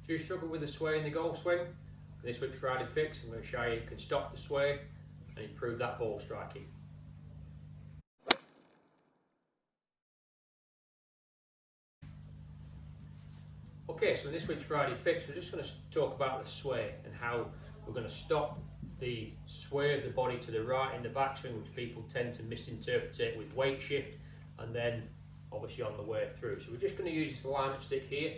Do you struggle with the sway in the golf swing? In this week's Friday Fix, I'm going to show you can stop the sway and improve that ball striking. Okay, so in this week's Friday Fix, we're just going to talk about the sway and how we're going to stop the sway of the body to the right in the backswing, which people tend to misinterpret it with weight shift and then obviously on the way through. So we're just going to use this alignment stick here,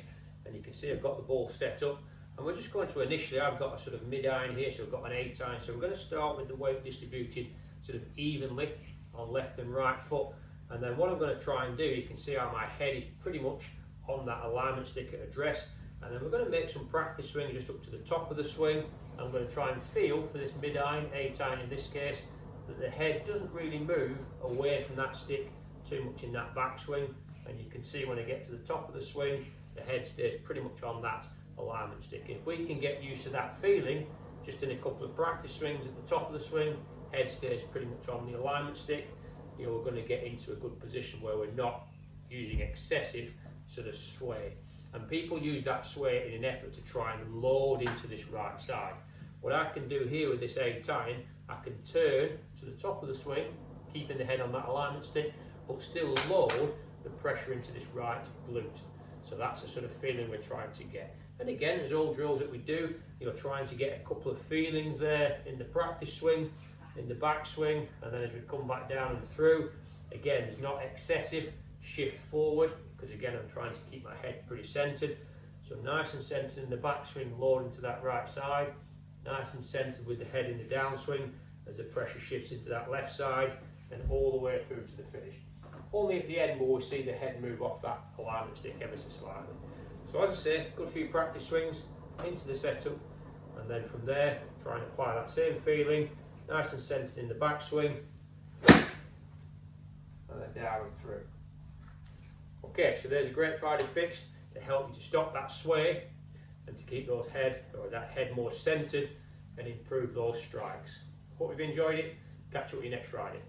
and you can see I've got the ball set up, and we're just going to initially, I've got a sort of mid iron here, so I've got an 8 iron, so we're going to start with the weight distributed sort of evenly on left and right foot, and then what I'm going to try and do, you can see how my head is pretty much on that alignment stick at address, and then we're going to make some practice swings just up to the top of the swing. I'm going to try and feel for this mid iron, 8 iron in this case, that the head doesn't really move away from that stick too much in that backswing, and you can see when I get to the top of the swing, the head stays pretty much on that alignment stick. If we can get used to that feeling, just in a couple of practice swings at the top of the swing, head stays pretty much on the alignment stick, you know, we're going to get into a good position where we're not using excessive sort of sway. And people use that sway in an effort to try and load into this right side. What I can do here with this 8 iron, I can turn to the top of the swing, keeping the head on that alignment stick, but still load the pressure into this right glute. So that's the sort of feeling we're trying to get. And again, as all drills that we do, you're trying to get a couple of feelings there in the practice swing, in the backswing, and then as we come back down and through, again, there's not excessive shift forward, because again, I'm trying to keep my head pretty centered. So nice and centered in the backswing, loading to that right side, nice and centered with the head in the downswing as the pressure shifts into that left side, and all the way through to the finish. Only at the end will we see the head move off that alignment stick ever so slightly. So as I say, good few practice swings into the setup, and then from there, try and apply that same feeling, nice and centered in the backswing, and then down and through. Okay, so there's a great Friday fix to help you to stop that sway and to keep those that head more centered and improve those strikes. Hope you've enjoyed it. Catch up with you next Friday.